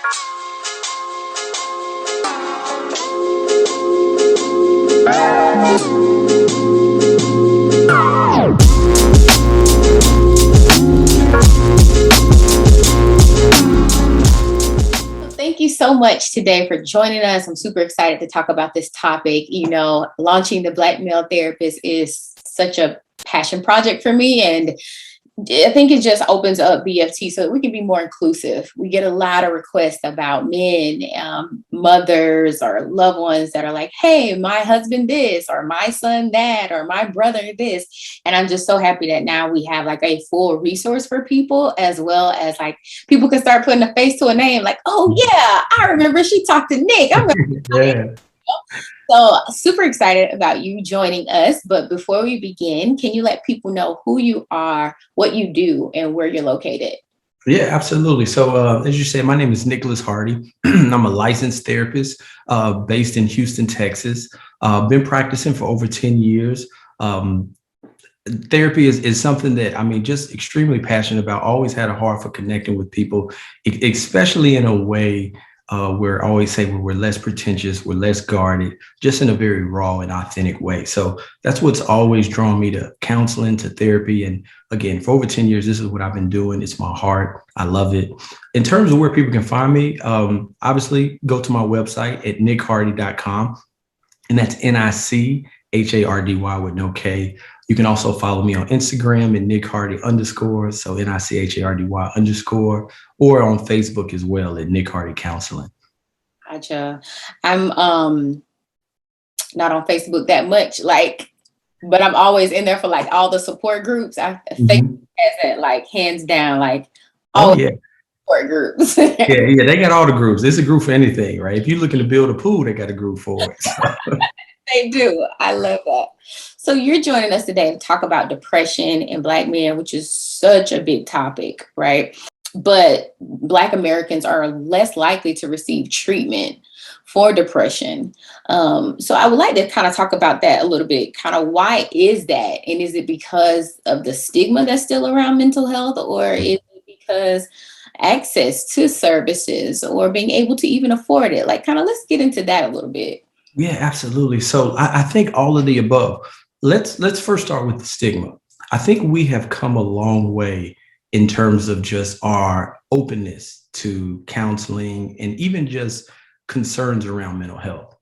Thank you so much today for joining us. I'm super excited to talk about this topic. Launching the Black Male Therapist is such a passion project for me. And I think it just opens up BFT so that we can be more inclusive. We get a lot of requests about men, mothers, or loved ones that are like, hey, my husband this, or my son that, or my brother this. And I'm just so happy that now we have like a full resource for people, as well as like people can start putting a face to a name like, oh yeah, I remember she talked to Nick. I'm Yeah. So super excited about you joining us. But before we begin, can you let people know who you are, what you do, and where you're located? Yeah, absolutely. So, as you said, my name is Nicholas Hardy. I'm a licensed therapist based in Houston, Texas. Been practicing for over 10 years. Um, Therapy is something that just extremely passionate about. Always had a heart for connecting with people, especially in a way where I always say we're less pretentious, we're less guarded, just in a very raw and authentic way. So that's what's always drawn me to counseling, to therapy. And again, for over 10 years, this is what I've been doing. It's my heart. I love it. In terms of where people can find me, obviously go to my website at nickhardy.com. And that's NICHARDY with no K. You can also follow me on Instagram at Nick Hardy _. So NICHARDY _, or on Facebook as well at Nick Hardy Counseling. Gotcha. I'm not on Facebook that much, but I'm always in there for like all the support groups. Facebook has it like hands down, like all support groups. Yeah, they got all the groups. It's a group for anything, right? If you're looking to build a pool, they got a group for it. So. They do. I love that. So you're joining us today to talk about depression in Black men, which is such a big topic, right? But Black Americans are less likely to receive treatment for depression. So I would like to kind of talk about that a little bit. Kind of why is that? And is it because of the stigma that's still around mental health, or is it because access to services or being able to even afford it? Like, kind of let's get into that a little bit. Yeah, absolutely. So I think all of the above. Let's first start with the stigma. I think we have come a long way in terms of just our openness to counseling and even just concerns around mental health.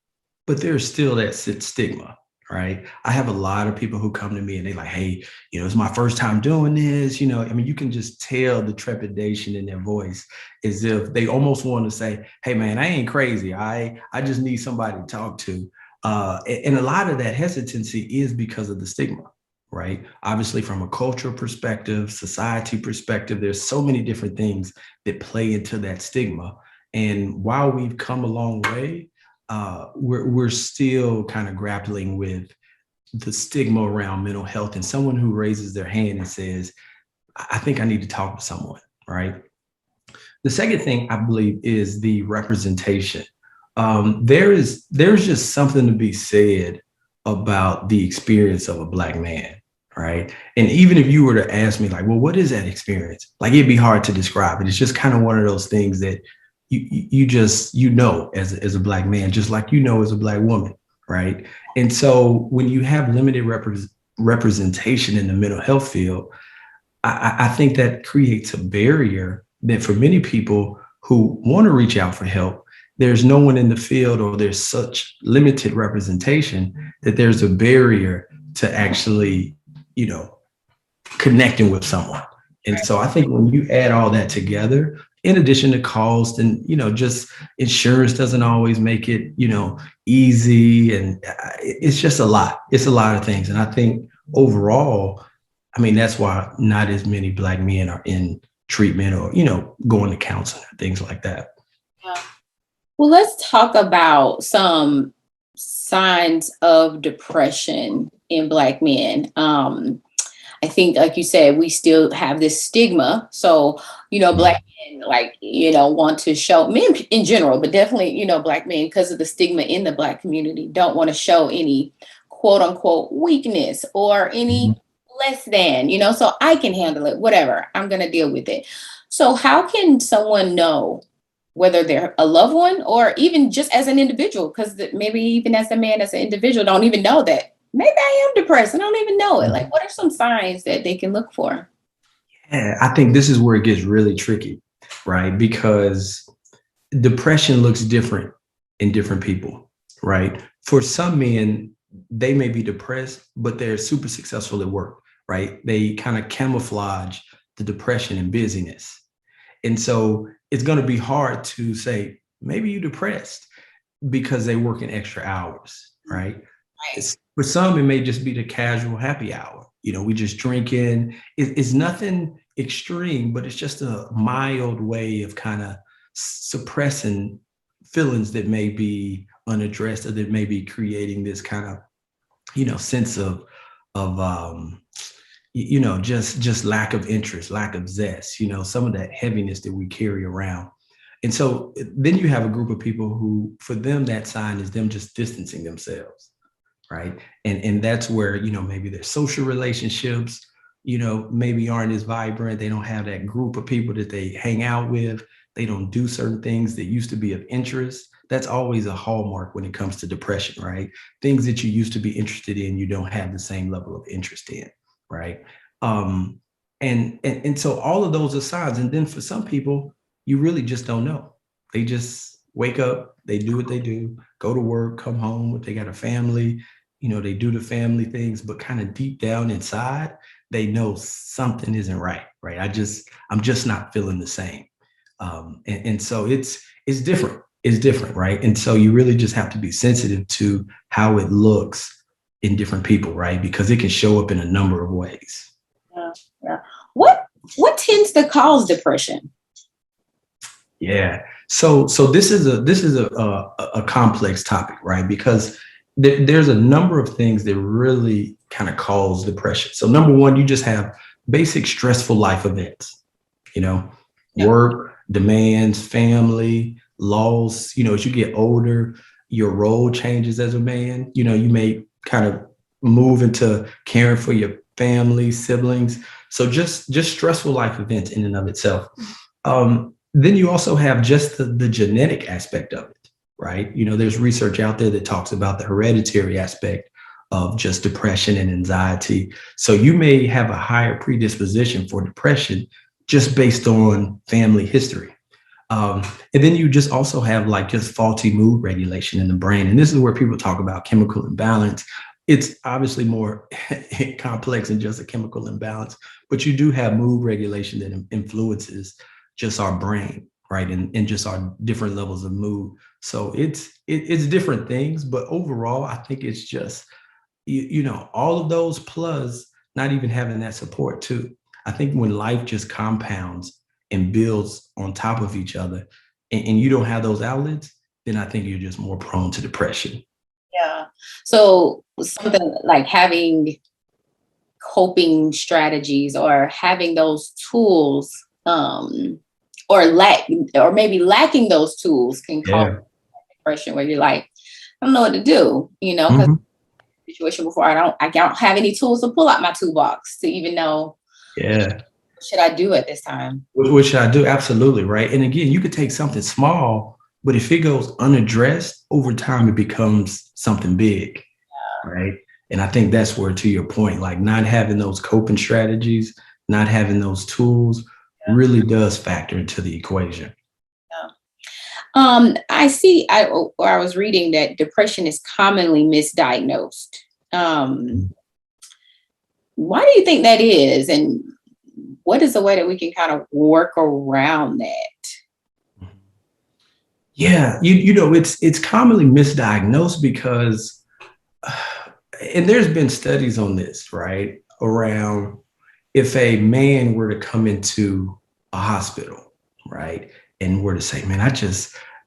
But there's still that stigma, right? I have a lot of people who come to me and they're like, hey, it's my first time doing this. You can just tell the trepidation in their voice, as if they almost want to say, hey, man, I ain't crazy. I just need somebody to talk to. And a lot of that hesitancy is because of the stigma, right? Obviously, from a cultural perspective, society perspective, there's so many different things that play into that stigma. And while we've come a long way, we're still kind of grappling with the stigma around mental health, and someone who raises their hand and says, I think I need to talk to someone, right? The second thing I believe is the representation. There's just something to be said about the experience of a Black man, right? And even if you were to ask me like, well, what is that experience? Like, it'd be hard to describe it. It's just kind of one of those things that you just, as a Black man, just like, as a Black woman, right? And so when you have limited representation in the mental health field, I think that creates a barrier that for many people who want to reach out for help, there's no one in the field, or there's such limited representation that there's a barrier to actually, connecting with someone. And so I think when you add all that together, in addition to cost and, just insurance doesn't always make it, easy. And it's just a lot. It's a lot of things. And I think overall, that's why not as many Black men are in treatment or, going to counseling and things like that. Yeah. Well, let's talk about some signs of depression in Black men. I think, like you said, we still have this stigma. So, Black men, want to show, men in general, but definitely, Black men, because of the stigma in the Black community, don't want to show any quote unquote weakness or any less than, so I can handle it, whatever, I'm going to deal with it. So how can someone know whether they're a loved one or even just as an individual, because maybe even as a man, as an individual, don't even know that maybe I am depressed. I don't even know it. Like, what are some signs that they can look for? Yeah, I think this is where it gets really tricky, right? Because depression looks different in different people, right? For some men, they may be depressed, but they're super successful at work, right? They kind of camouflage the depression and busyness. And so it's going to be hard to say, maybe you're depressed because they work in extra hours, right? Right. For some, it may just be the casual happy hour. We just drinking. It's nothing extreme, but it's just a mild way of kind of suppressing feelings that may be unaddressed or that may be creating this kind of, sense of just lack of interest, lack of zest, some of that heaviness that we carry around. And so then you have a group of people who, for them, that sign is them just distancing themselves, right? And that's where, maybe their social relationships, maybe aren't as vibrant. They don't have that group of people that they hang out with. They don't do certain things that used to be of interest. That's always a hallmark when it comes to depression, right? Things that you used to be interested in, you don't have the same level of interest in, right? Um, and so all of those are signs. And then for some people, you really just don't know. They just wake up, they do what they do, go to work, come home, if they got a family, they do the family things, but kind of deep down inside, they know something isn't right, right? I'm just not feeling the same. And so it's different. It's different, right? And so you really just have to be sensitive to how it looks in different people, right? Because it can show up in a number of ways. Yeah, yeah. What tends to cause depression? Yeah. So this is a complex topic, right? Because there's a number of things that really kind of cause depression. So number one, you just have basic stressful life events, you know, Yeah. work, demands, family, laws. As you get older, your role changes as a man. You may kind of move into caring for your family, siblings. So just stressful life events in and of itself. Then you also have just the genetic aspect of it, right? There's research out there that talks about the hereditary aspect of just depression and anxiety. So you may have a higher predisposition for depression just based on family history. And then you just also have like just faulty mood regulation in the brain. And this is where people talk about chemical imbalance. It's obviously more complex than just a chemical imbalance, but you do have mood regulation that influences just our brain, right? And just our different levels of mood. So it's different things, but overall, I think it's just, all of those plus not even having that support too. I think when life just compounds and builds on top of each other and you don't have those outlets, then I think you're just more prone to depression. Yeah. So something like having coping strategies or having those tools, or maybe lacking those tools can cause Yeah. depression where you're like, I don't know what to do, because Mhm. situation before I don't have any tools to pull out my toolbox to even know Yeah. what should I do at this time. What should I do? Absolutely. Right. And again, you could take something small, but if it goes unaddressed over time, it becomes something big. Right. And I think that's where, to your point, like not having those coping strategies, not having those tools really does factor into the equation. Yeah. I was reading that depression is commonly misdiagnosed. Um, why do you think that is? And what is the way that we can kind of work around that? Yeah, it's commonly misdiagnosed because, and there's been studies on this, right? Around if a man were to come into a hospital, right, and were to say, "Man,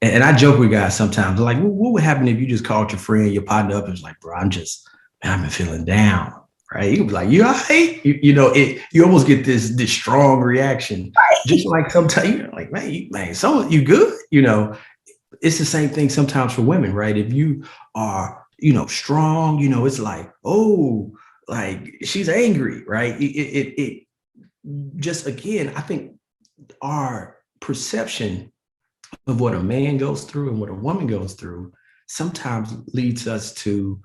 and I joke with guys sometimes, like, what would happen if you just called your friend, your partner up, and was like, bro, man, I've been feeling down." Right? You could be like, "You all right?" You almost get this strong reaction, just like sometimes you're like, "Man, so you good?" It's the same thing sometimes for women, right? If you are, strong, it's like, oh, like she's angry, right? It just, again, I think our perception of what a man goes through and what a woman goes through sometimes leads us to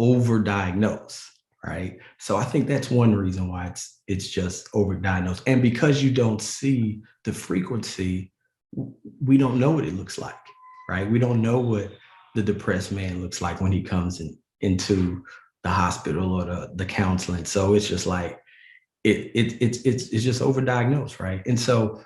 overdiagnose, right? So I think that's one reason why it's just overdiagnosed. And because you don't see the frequency, we don't know what it looks like, right? We don't know what the depressed man looks like when he comes into the hospital or the counseling. So it's just like it's just overdiagnosed, right? And so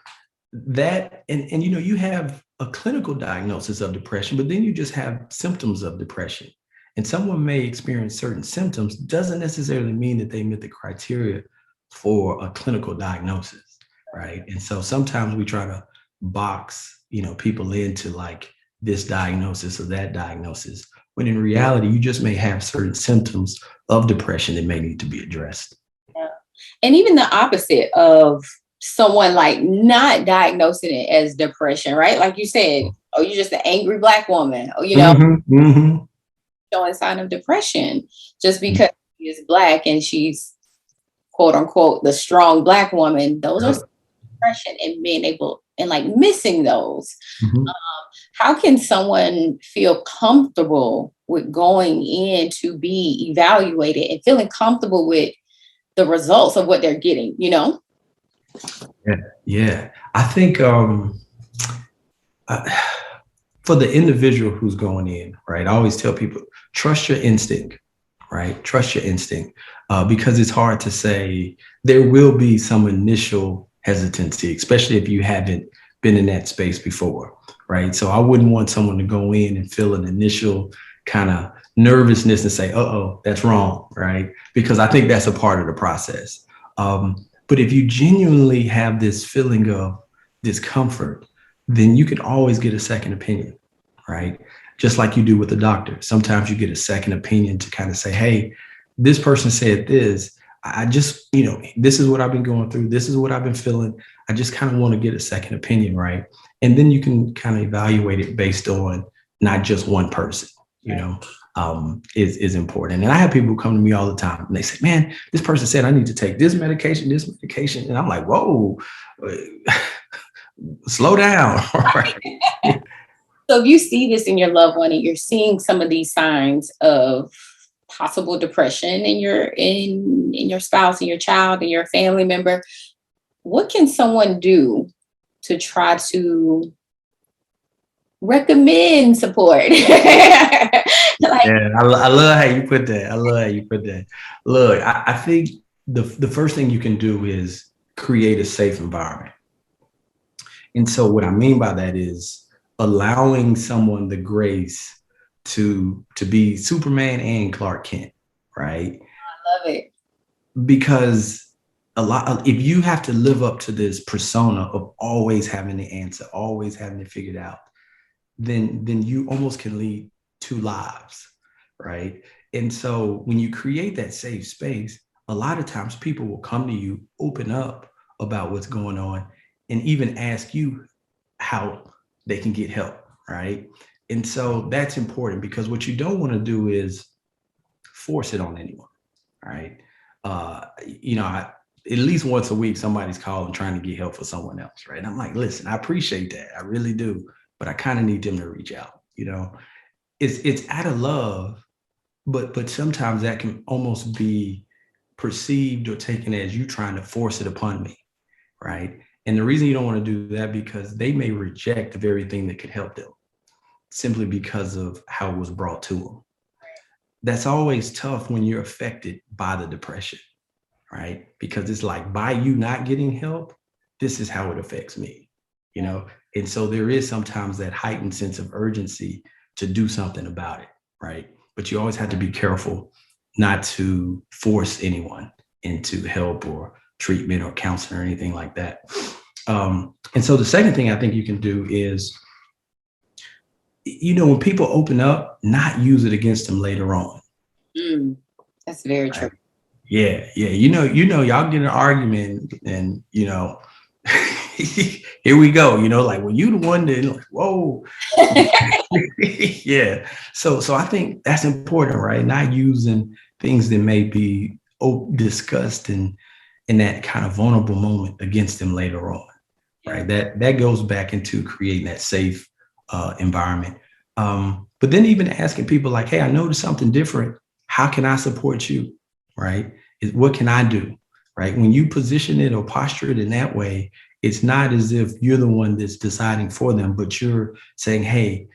that and you know you have a clinical diagnosis of depression, but then you just have symptoms of depression. And someone may experience certain symptoms doesn't necessarily mean that they meet the criteria for a clinical diagnosis, right? And so sometimes we try to box, people into like this diagnosis or that diagnosis, when in reality you just may have certain symptoms of depression that may need to be addressed. Yeah. And even the opposite of someone like not diagnosing it as depression, right? Like you said, oh, you're just an angry Black woman, or, showing sign of depression just because she is Black and she's quote unquote the strong Black woman. Those are depression, and being able and like missing those. How can someone feel comfortable with going in to be evaluated and feeling comfortable with the results of what they're getting, Yeah. I think for the individual who's going in, right, I always tell people, trust your instinct, right? Trust your instinct, because it's hard to say. There will be some initial hesitancy, especially if you haven't been in that space before, right? So I wouldn't want someone to go in and feel an initial kind of nervousness and say, uh-oh, that's wrong, right? Because I think that's a part of the process. But if you genuinely have this feeling of discomfort, then you can always get a second opinion, right? Just like you do with the doctor. Sometimes you get a second opinion to kind of say, hey, this person said this. I just, this is what I've been going through. This is what I've been feeling. I just kind of want to get a second opinion, right? And then you can kind of evaluate it based on not just one person, is important. And I have people come to me all the time and they say, man, this person said I need to take this medication. And I'm like, whoa, slow down. Right? So if you see this in your loved one and you're seeing some of these signs of possible depression in your spouse and your child and your family member, what can someone do to try to recommend support? I love how you put that. Look, I think the first thing you can do is create a safe environment. And so what I mean by that is allowing someone the grace to be Superman and Clark Kent, right? I love it. Because if you have to live up to this persona of always having the answer, always having it figured out, then you almost can lead two lives, right? And so when you create that safe space, a lot of times people will come to you, open up about what's going on, and even ask you how they can get help, right? And so that's important, because what you don't want to do is force it on anyone, right? At least once a week, somebody's calling trying to get help for someone else, right? And I'm like, listen, I appreciate that. I really do. But I kind of need them to reach out, It's out of love, but sometimes that can almost be perceived or taken as you trying to force it upon me, right? And the reason you don't want to do that, because they may reject the very thing that could help them simply because of how it was brought to them. That's always tough when you're affected by the depression, right? Because it's like, by you not getting help, this is how it affects me, And so there is sometimes that heightened sense of urgency to do something about it, right? But you always have to be careful not to force anyone into help or treatment or counseling or anything like that. And so the second thing I think you can do is, when people open up, not use it against them later on. That's very true. Yeah. Y'all get in an argument and, here we go, like, when you the one that, like, whoa. Yeah. So I think that's important, right? Not using things that may be discussed in that kind of vulnerable moment against them later on. Yeah. right? That goes back into creating that safe environment. But then even asking people like, hey, I noticed something different. How can I support you? Right? What can I do? Right? When you position it or posture it in that way, it's not as if you're the one that's deciding for them, but you're saying, hey,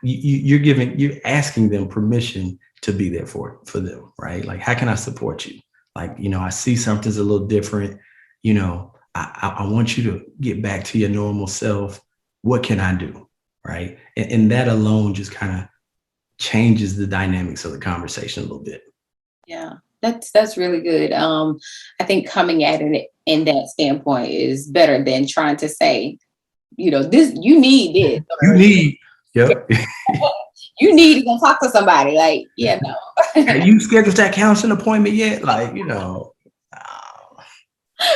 you're asking them permission to be there for them, right? Like, how can I support you? Like, I see something's a little different. I want you to get back to your normal self. What can I do? Right. And that alone just kind of changes the dynamics of the conversation a little bit. Yeah. That's really good. I think coming at it in that standpoint is better than trying to say, this you need this, You or need, yep. you need to go talk to somebody. Like, yeah, no. Have you scheduled that counseling appointment yet? Like,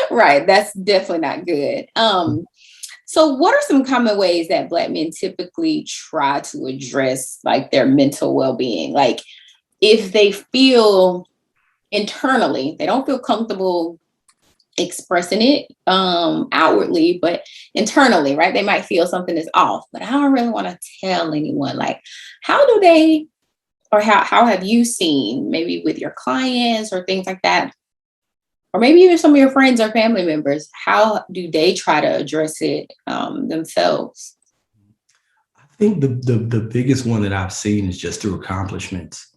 Right. That's definitely not good. So what are some common ways that Black men typically try to address like their mental well-being? Like if they feel internally, they don't feel comfortable expressing it outwardly, but internally, right? They might feel something is off, but I don't really want to tell anyone. Like, how do they, or how have you seen maybe with your clients or things like that? Or maybe even some of your friends or family members, how do they try to address it themselves? I think the biggest one that I've seen is just through accomplishments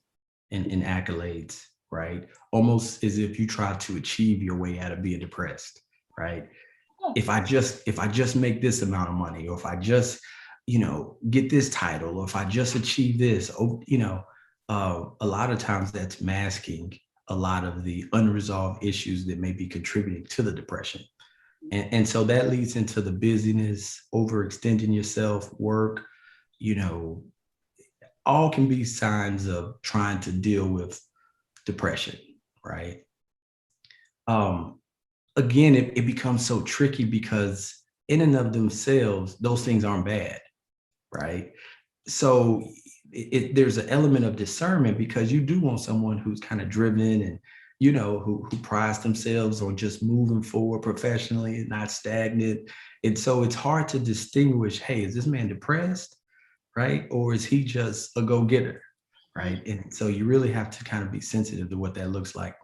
and accolades, right? Almost as if you try to achieve your way out of being depressed, right? If I just make this amount of money, or if I just, get this title, or if I just achieve this, a lot of times that's masking a lot of the unresolved issues that may be contributing to the depression. And so that leads into the busyness, overextending yourself, work, you know, all can be signs of trying to deal with depression, right? Um, Again, it becomes so tricky because in and of themselves, those things aren't bad, right? So there's an element of discernment because you do want someone who's kind of driven and who prides themselves on just moving forward professionally and not stagnant. And so it's hard to distinguish, hey, is this man depressed, right? Or is he just a go-getter, right? And so you really have to kind of be sensitive to what that looks like.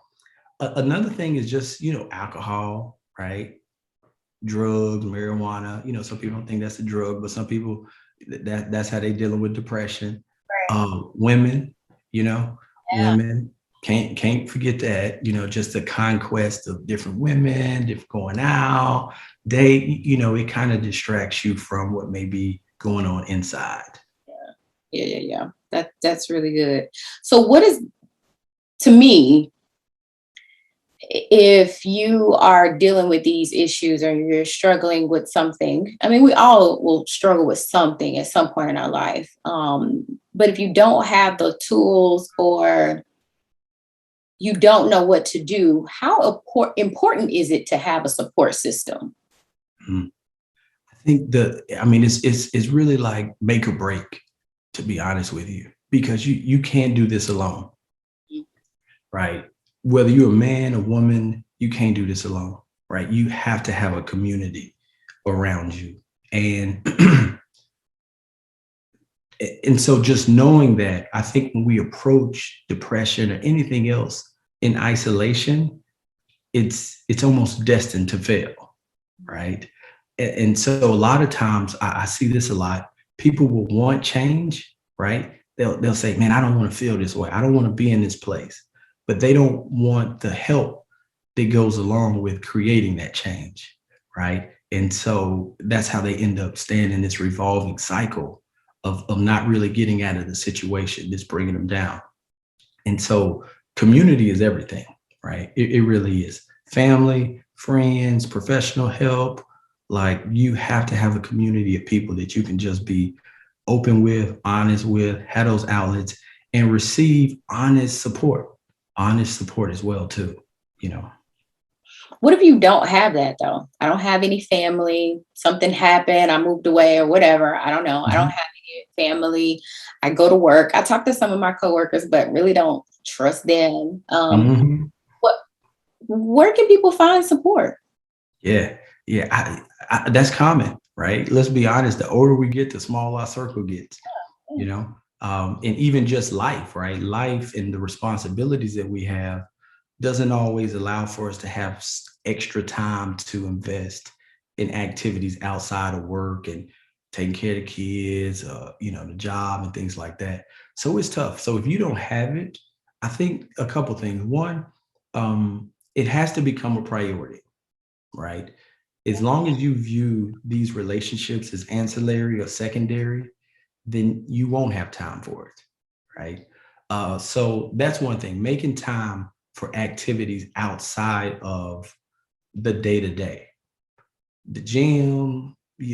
Another thing is just, alcohol, right? Drugs, marijuana. Some people don't think that's a drug, but some people that's how they dealing with depression. Right. Women, you know, Yeah. women can't forget that. Just the conquest of different women, different going out. It kind of distracts you from what may be going on inside. Yeah. That's really good. So what is, to me, if you are dealing with these issues or you're struggling with something, I mean, we all will struggle with something at some point in our life. But if you don't have the tools or you don't know what to do, how important is it to have a support system? Mhm. I think it's really like make or break, to be honest with you, because you can't do this alone, right? Whether you're a man, a woman, you can't do this alone, right? You have to have a community around you. And and so just knowing that, I think when we approach depression or anything else in isolation, it's almost destined to fail, right? And so a lot of times I see this a lot. People will want change, right? They'll say, "Man, I don't want to feel this way. I don't want to be in this place," but they don't want the help that goes along with creating that change, right? And so that's how they end up staying in this revolving cycle of not really getting out of the situation that's bringing them down. And so community is everything, right? It really is. Family, friends, professional help. Like you have to have a community of people that you can just be open with, honest with, have those outlets and receive honest support as well too, you know. What if you don't have that though? I don't have any family, something happened, I moved away or whatever. I don't know. I don't Mhm. have any family. I go to work. I talk to some of my coworkers, but really don't trust them. Mhm. What where can people find support? Yeah. Yeah, that's common, right? Let's be honest. The older we get, the smaller our circle gets. You know, and even just life, right? Life and the responsibilities that we have doesn't always allow for us to have extra time to invest in activities outside of work and taking care of the kids, the job and things like that. So it's tough. So if you don't have it, I think a couple things. One, it has to become a priority, right? As long as you view these relationships as ancillary or secondary, then you won't have time for it, right? So that's one thing, making time for activities outside of the day to day, the gym, if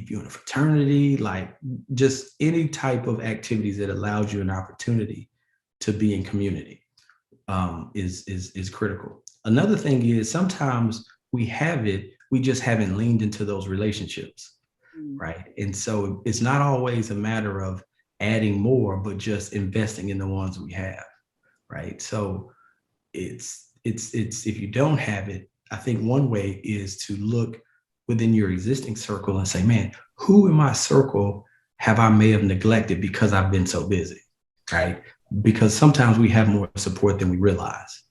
you're in a fraternity, like just any type of activities that allows you an opportunity to be in community is critical. Another thing is sometimes we have it, we just haven't leaned into those relationships, right? And so it's not always a matter of adding more, but just investing in the ones we have, right? So it's if you don't have it, I think one way is to look within your existing circle and say, man, who in my circle have I may have neglected because I've been so busy, right? Because sometimes we have more support than we realize.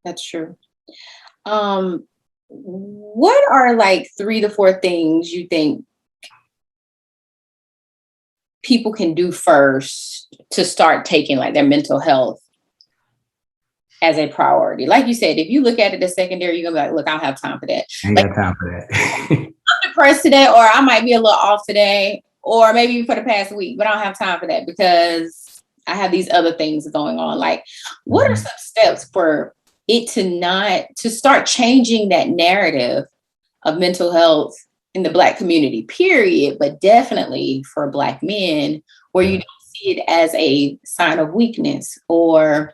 That's true. What are like 3 to 4 things you think people can do first to start taking like their mental health as a priority? Like you said, if you look at it as secondary, you're gonna be like, look, I don't have time for that. I ain't Like, got time for that. I'm depressed today, or I might be a little off today, or maybe for the past week, but I don't have time for that because I have these other things going on. Like, what are some steps for it to start changing that narrative of mental health in the Black community, period, but definitely for Black men, where you don't see it as a sign of weakness or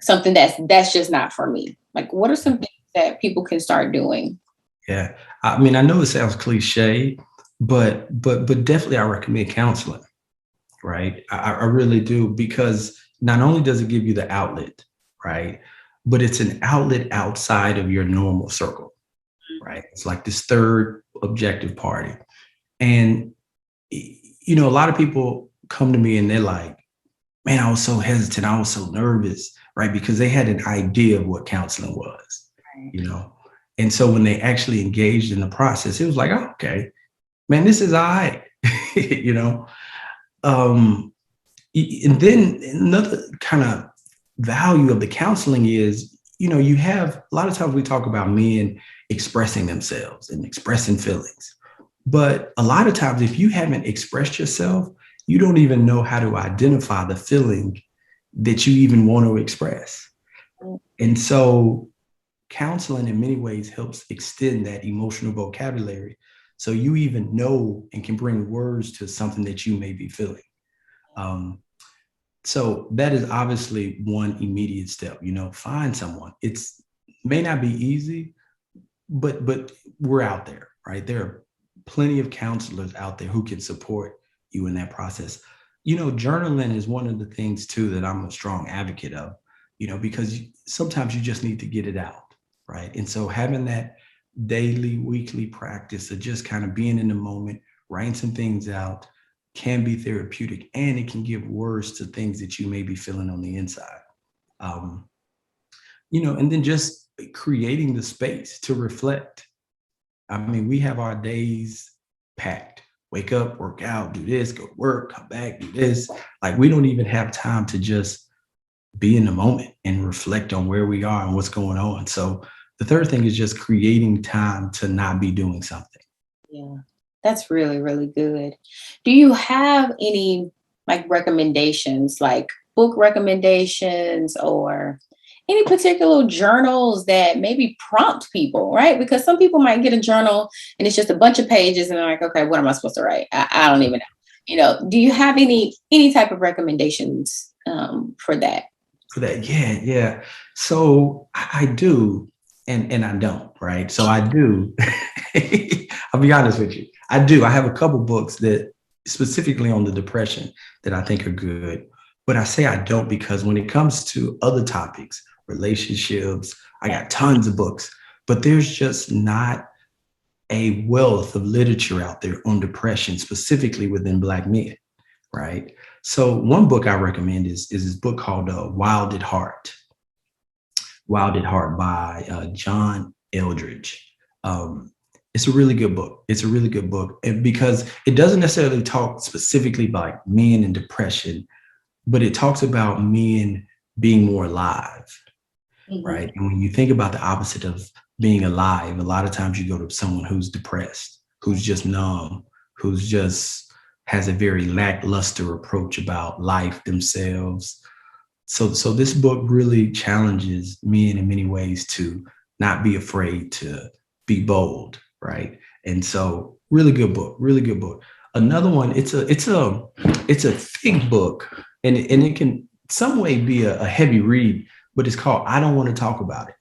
something that's just not for me? Like, what are some things that people can start doing? Yeah. I mean, I know it sounds cliche, but definitely I recommend counseling, right? I really do, because not only does it give you the outlet, right? But it's an outlet outside of your normal circle, right? It's like this third objective party. And a lot of people come to me and they're like, man, I was so hesitant, I was so nervous, right? Because they had an idea of what counseling was, you know. And so when they actually engaged in the process, it was like, oh, okay, man, this is all right, you know. And then another kind of value of the counseling is, you have a lot of times we talk about men expressing themselves and expressing feelings. But a lot of times, if you haven't expressed yourself, you don't even know how to identify the feeling that you even want to express. And so counseling in many ways helps extend that emotional vocabulary. So you even know and can bring words to something that you may be feeling. So that is obviously one immediate step, find someone. It's may not be easy, but we're out there, right? There are plenty of counselors out there who can support you in that process. Journaling is one of the things too that I'm a strong advocate of, because sometimes you just need to get it out, right? And so having that daily, weekly practice of just kind of being in the moment, writing some things out can be therapeutic, and it can give words to things that you may be feeling on the inside. And then just creating the space to reflect. I mean, we have our days packed. Wake up, work out, do this, go to work, come back, do this. Like, we don't even have time to just be in the moment and reflect on where we are and what's going on. So the third thing is just creating time to not be doing something. Yeah, that's really, really good. Do you have any like recommendations, like book recommendations or any particular journals that maybe prompt people, right? Because some people might get a journal and it's just a bunch of pages and they're like, okay, what am I supposed to write? I don't even know. Do you have any type of recommendations for that? For that, yeah. So I do, and I don't, right? So I do. I'll be honest with you. I do. I have a couple books that specifically on the depression that I think are good. But I say I don't because when it comes to other topics, relationships, I got tons of books. but there's just not a wealth of literature out there on depression, specifically within Black men, right? So one book I recommend is this book called Wild at Heart. Wild at Heart by John Eldridge. Um, it's a really good book. It's a really good book, and because it doesn't necessarily talk specifically about men and depression, but it talks about men being more alive, Mhm. right? And when you think about the opposite of being alive, a lot of times you go to someone who's depressed, who's just numb, who's just has a very lackluster approach about life themselves. So this book really challenges men in many ways to not be afraid to be bold, right? And so really good book, really good book. Another one, it's a thick book, and it can some way be a heavy read, but it's called I Don't Want to Talk About It,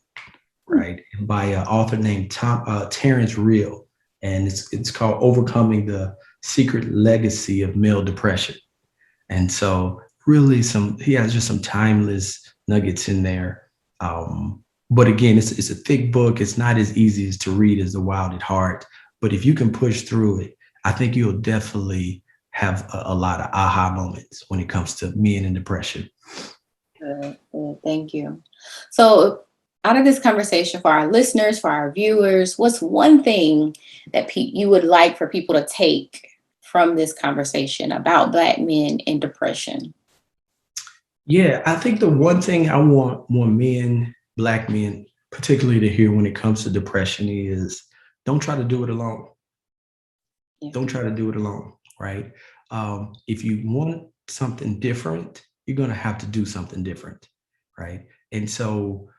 right? By an author named Terrence Real, and it's called Overcoming the Secret Legacy of Male Depression. And so really he has just some timeless nuggets in there. But again, it's a thick book. It's not as easy as to read as The Wild at Heart. But if you can push through it, I think you'll definitely have a lot of aha moments when it comes to men and depression. Good, good. Thank you. So, out of this conversation, for our listeners, for our viewers, what's one thing that you would like for people to take from this conversation about Black men and depression? Yeah, I think the one thing I want more men, Black men, particularly to hear when it comes to depression is don't try to do it alone. Yeah. Don't try to do it alone, right? If you want something different, you're going to have to do something different, right? And so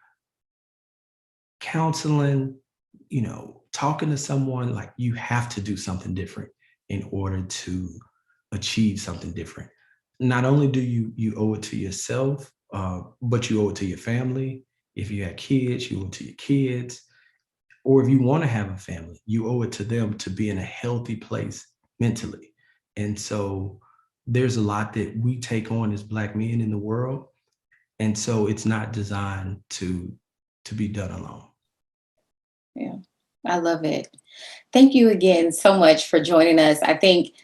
counseling, talking to someone, like you have to do something different in order to achieve something different. Not only do you owe it to yourself, but you owe it to your family. If you had kids, you owe it to your kids. Or if you want to have a family, you owe it to them to be in a healthy place mentally. And so there's a lot that we take on as Black men in the world. And so it's not designed to be done alone. Yeah, I love it. Thank you again so much for joining us. I think,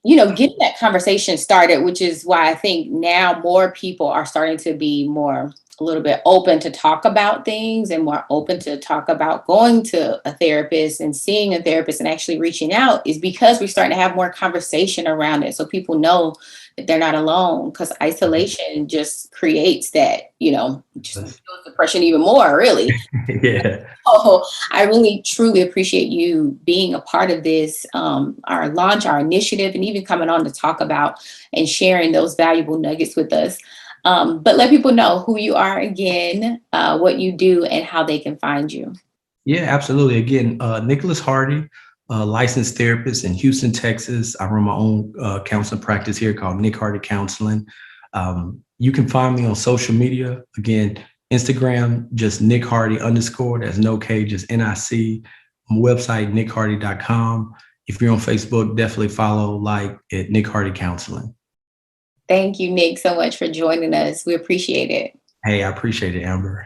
getting that conversation started, which is why I think now more people are starting to be a little bit open to talk about things and more open to talk about going to a therapist and seeing a therapist and actually reaching out, is because we're starting to have more conversation around it. So people know that they're not alone, because isolation just creates that, just Yes. builds depression even more, really. Yeah. Oh, I really truly appreciate you being a part of this, our launch, our initiative, and even coming on to talk about and sharing those valuable nuggets with us. But let people know who you are again, what you do, and how they can find you. Yeah, absolutely. Again, Nicholas Hardy, licensed therapist in Houston, Texas. I run my own counseling practice here called Nick Hardy Counseling. You can find me on social media. Again, Instagram, just Nick Hardy _. That's no K, just NIC. My website, nickhardy.com. If you're on Facebook, definitely follow, at Nick Hardy Counseling. Thank you, Nick, so much for joining us. We appreciate it. Hey, I appreciate it, Amber.